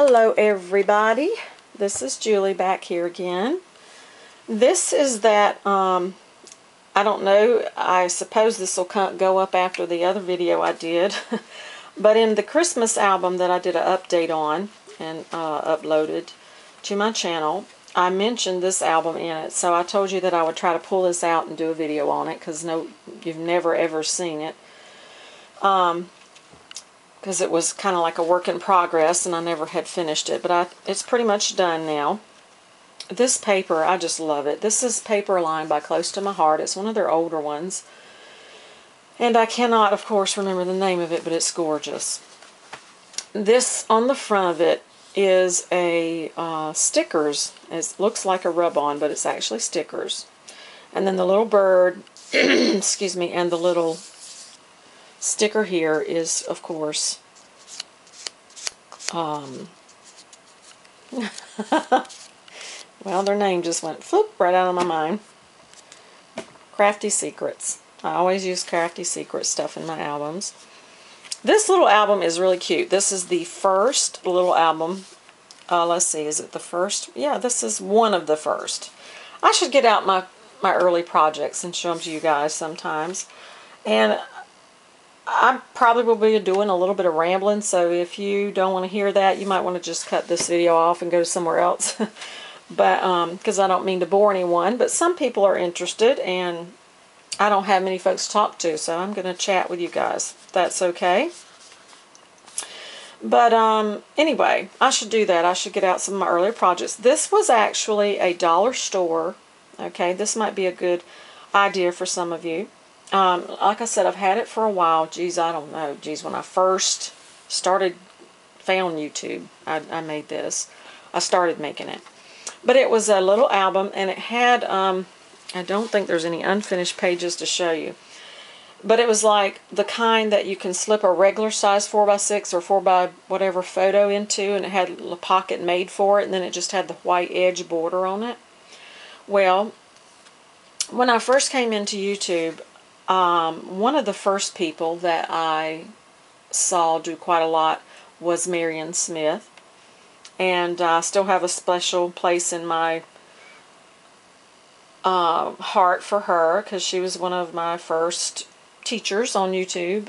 Hello everybody, this is Julie back here again. This is that, I don't know, I suppose this will go up after the other video I did, but in the Christmas album that I did an update on and uploaded to my channel, I mentioned this album in it, so I told you that I would try to pull this out and do a video on it, because you've never ever seen it. Because it was kind of like a work in progress and I never had finished it, but it's pretty much done now. This paper, I just love it. This is Paper Line by Close to My Heart. It's one of their older ones, and I cannot, of course, remember the name of it, but it's gorgeous. This, on the front of it, is a stickers. It looks like a rub-on, but it's actually stickers. And then the little bird, excuse me, and the little sticker here is, of course, well, their name just went floop right out of my mind. Crafty Secrets. I always use Crafty Secrets stuff in my albums. This little album is really cute. This is the first little album. Let's see, is it the first? Yeah, this is one of the first. I should get out my early projects and show them to you guys sometimes. And I probably will be doing a little bit of rambling, so if you don't want to hear that, you might want to just cut this video off and go somewhere else. But because I don't mean to bore anyone, but some people are interested, and I don't have many folks to talk to, so I'm going to chat with you guys, if that's okay. But anyway, I should do that. I should get out some of my earlier projects. This was actually a dollar store. Okay, this might be a good idea for some of you. Like I said, I've had it for a while. Geez, I don't know. Geez, when I first found YouTube, I made this. I started making it. But it was a little album, and it had, I don't think there's any unfinished pages to show you. But it was like the kind that you can slip a regular size 4x6 or 4x whatever photo into, and it had a pocket made for it, and then it just had the white edge border on it. Well, when I first came into YouTube, one of the first people that I saw do quite a lot was Marion Smith, and I still have a special place in my heart for her, because she was one of my first teachers on YouTube,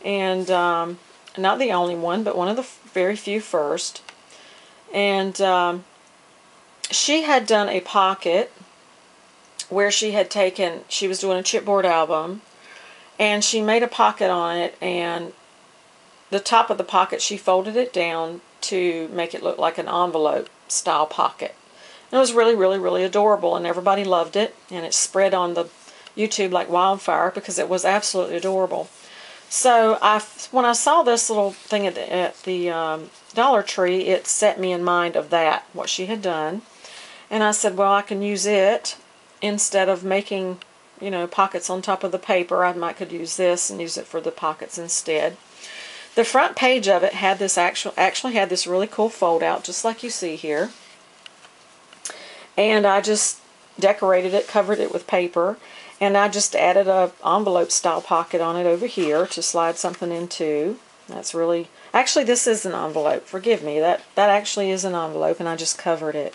and not the only one, but one of the very few first. And she had done a pocket where she was doing a chipboard album, and she made a pocket on it, and the top of the pocket, she folded it down to make it look like an envelope style pocket. And it was really, really, really adorable, and everybody loved it, and it spread on the YouTube like wildfire because it was absolutely adorable. So when I saw this little thing at the Dollar Tree, it set me in mind of that, what she had done. And I said, well, I can use it instead of making, you know, pockets on top of the paper. I could use this and use it for the pockets instead. The front page of it had this actually had this really cool fold out, just like you see here. And I just decorated it, covered it with paper, and I just added a envelope style pocket on it over here to slide something into. That's really, actually this is an envelope, forgive me, that actually is an envelope, and I just covered it.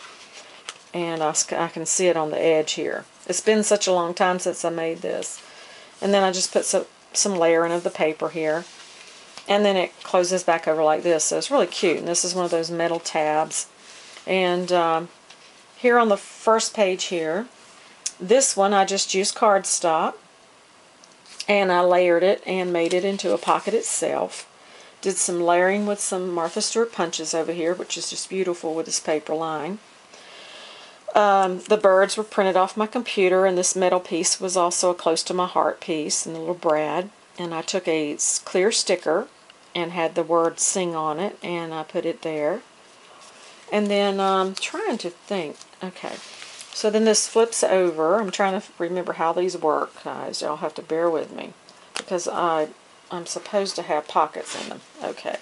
And I can see it on the edge here. It's been such a long time since I made this. And then I just put some layering of the paper here. And then it closes back over like this. So it's really cute. And this is one of those metal tabs. And here on the first page here, this one I just used cardstock. And I layered it and made it into a pocket itself. Did some layering with some Martha Stewart punches over here, which is just beautiful with this paper line. The birds were printed off my computer, and this metal piece was also a Close to My Heart piece, and the little Brad. And I took a clear sticker and had the word sing on it, and I put it there. And then I'm trying to think. Okay, so then this flips over. I'm trying to remember how these work, guys. Y'all have to bear with me, because I'm supposed to have pockets in them. Okay.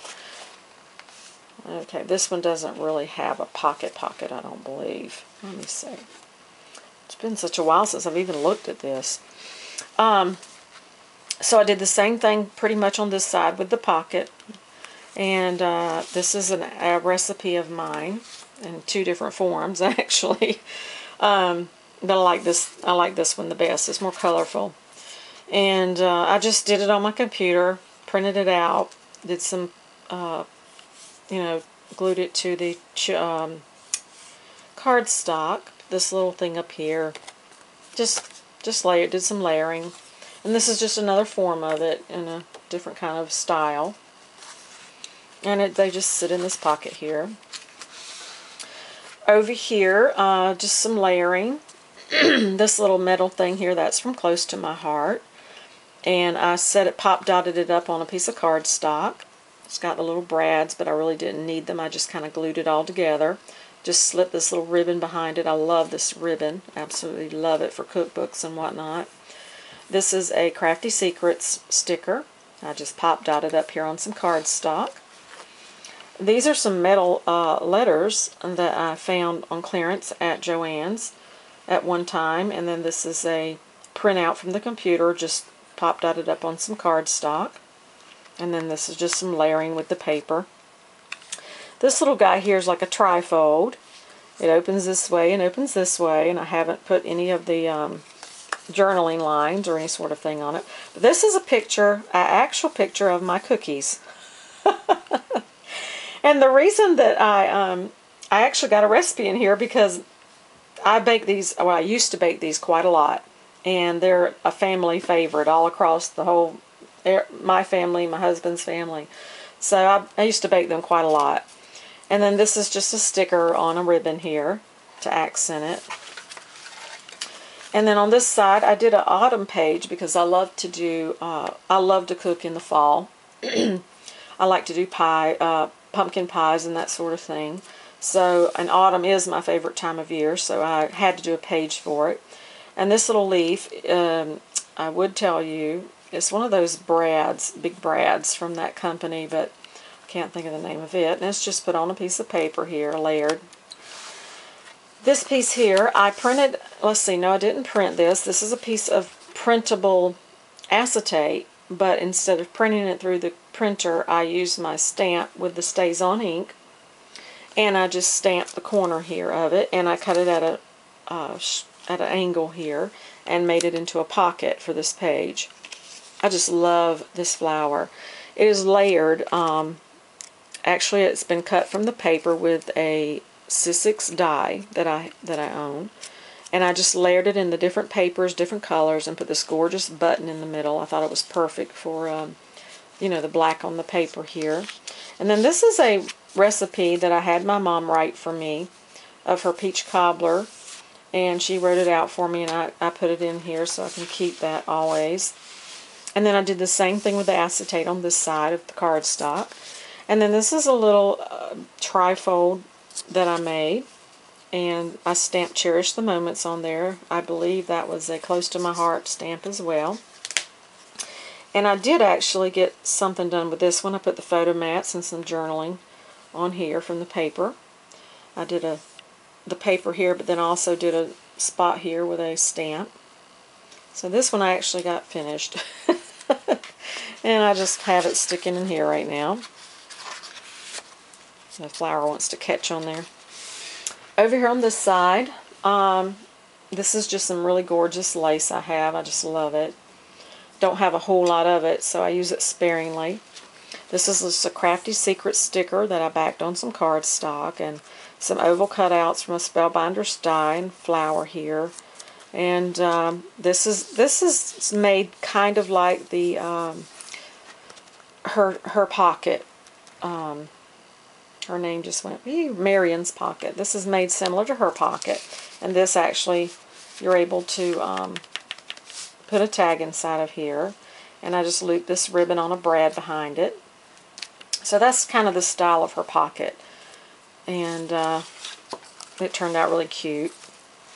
Okay, this one doesn't really have a pocket, I don't believe. Let me see. It's been such a while since I've even looked at this. So I did the same thing pretty much on this side with the pocket. And this is a recipe of mine in 2 different forms, actually. But I like this one the best. It's more colorful. And I just did it on my computer, printed it out, did some, you know, glued it to the cardstock. This little thing up here, just did some layering. And this is just another form of it in a different kind of style. And they just sit in this pocket here. Over here, just some layering. This little metal thing here, that's from Close to My Heart. And I pop-dotted it up on a piece of cardstock. It's got the little brads, but I really didn't need them. I just kind of glued it all together. Just slipped this little ribbon behind it. I love this ribbon. Absolutely love it for cookbooks and whatnot. This is a Crafty Secrets sticker. I just pop-dotted up here on some cardstock. These are some metal letters that I found on clearance at Joann's at one time. And then this is a printout from the computer, just pop-dotted up on some cardstock. And then this is just some layering with the paper. This little guy here is like a trifold. It opens this way and opens this way, and I haven't put any of the journaling lines or any sort of thing on it. But this is a picture, an actual picture of my cookies. And the reason that I actually got a recipe in here because I bake these, well, I used to bake these quite a lot. And they're a family favorite all across the whole, my family, my husband's family. So I used to bake them quite a lot. And then this is just a sticker on a ribbon here to accent it. And then on this side, I did an autumn page because I love to do, I love to cook in the fall. I like to do pumpkin pies and that sort of thing. So, and autumn is my favorite time of year, so I had to do a page for it. And this little leaf, I would tell you, it's one of those brads, big brads from that company, but I can't think of the name of it. And it's just put on a piece of paper here, layered. This piece here, I printed, let's see, no, I didn't print this. This is a piece of printable acetate, but instead of printing it through the printer, I used my stamp with the StazOn ink, and I just stamped the corner here of it, and I cut it at an angle here and made it into a pocket for this page. I just love this flower. It is layered. Actually, it's been cut from the paper with a Sizzix die that I own, and I just layered it in the different papers, different colors, and put this gorgeous button in the middle. I thought it was perfect for you know, the black on the paper here. And then this is a recipe that I had my mom write for me of her peach cobbler, and she wrote it out for me, and I put it in here so I can keep that always. And then I did the same thing with the acetate on this side of the cardstock. And then this is a little trifold that I made, and I stamped Cherish the Moments on there. I believe that was a Close to My Heart stamp as well. And I did actually get something done with this one. I put the photo mats and some journaling on here from the paper. I did the paper here, but then also did a spot here with a stamp. So this one I actually got finished. And I just have it sticking in here right now. The flower wants to catch on there. Over here on this side, this is just some really gorgeous lace I have. I just love it. Don't have a whole lot of it, so I use it sparingly. This is just a Crafty Secret sticker that I backed on some cardstock, and some oval cutouts from a Spellbinder's die and flower here. And this is made kind of like the her pocket. Her name just went, Marion's pocket. This is made similar to her pocket, and this actually you're able to put a tag inside of here, and I just looped this ribbon on a brad behind it. So that's kind of the style of her pocket, and it turned out really cute.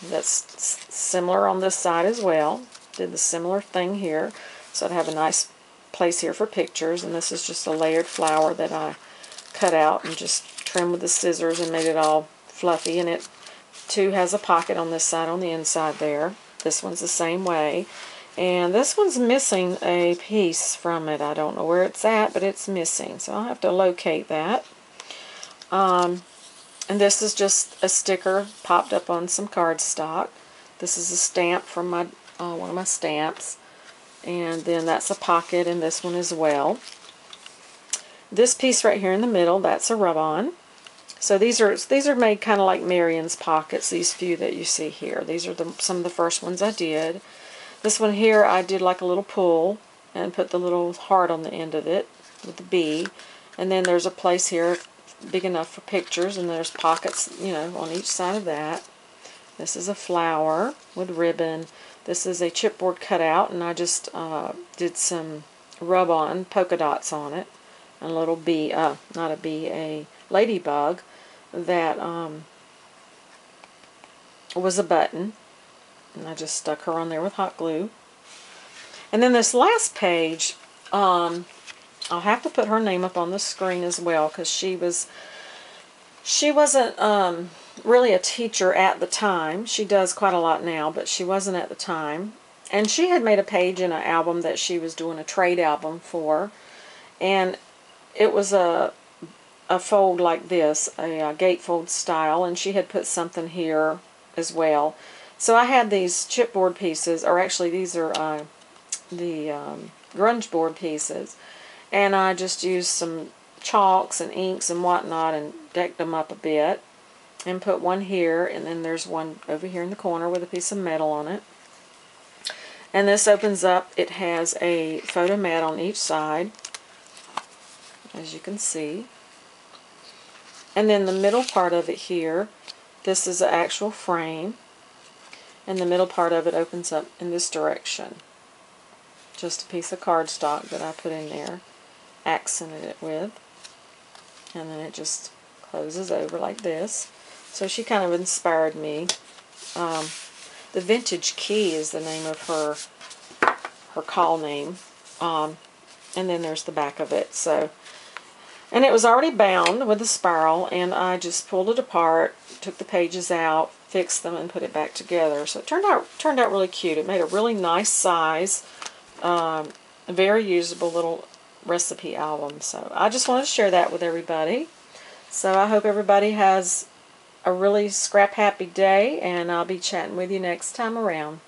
That's similar on this side as well. Did the similar thing here, so I'd have a nice place here for pictures. And this is just a layered flower that I cut out and just trimmed with the scissors and made it all fluffy, and it too has a pocket on this side on the inside there. This one's the same way. And this one's missing a piece from it. I don't know where it's at, but it's missing. So I'll have to locate that. And this is just a sticker popped up on some cardstock. This is a stamp from my one of my stamps. And then that's a pocket in this one as well. This piece right here in the middle, that's a rub-on. So these are made kind of like Marion's pockets, these few that you see here. These are some of the first ones I did. This one here I did like a little pull and put the little heart on the end of it with the bee. And then there's a place here big enough for pictures, and there's pockets, you know, on each side of that. This is a flower with ribbon. This is a chipboard cutout, and I just did some rub-on polka dots on it. And a little bee, not a bee, a ladybug that was a button. And I just stuck her on there with hot glue. And then this last page, I'll have to put her name up on the screen as well, because she wasn't really a teacher at the time. She does quite a lot now, but she wasn't at the time. And she had made a page in an album that she was doing a trade album for. And it was a fold like this, a gatefold style, and she had put something here as well. So I had these chipboard pieces, or actually these are the grunge board pieces, and I just used some chalks and inks and whatnot and decked them up a bit, and put one here, and then there's one over here in the corner with a piece of metal on it. And this opens up. It has a photo mat on each side, as you can see. And then the middle part of it here, this is the actual frame, and the middle part of it opens up in this direction. Just a piece of cardstock that I put in there, accented it with, and then it just closes over like this. So she kind of inspired me. The Vintage Key is the name of her call name, and then there's the back of it. So, and it was already bound with a spiral, and I just pulled it apart, took the pages out, fixed them, and put it back together. So it turned out really cute. It made a really nice size, a very usable little recipe album. So I just wanted to share that with everybody. So I hope everybody has a really scrap happy day, and I'll be chatting with you next time around.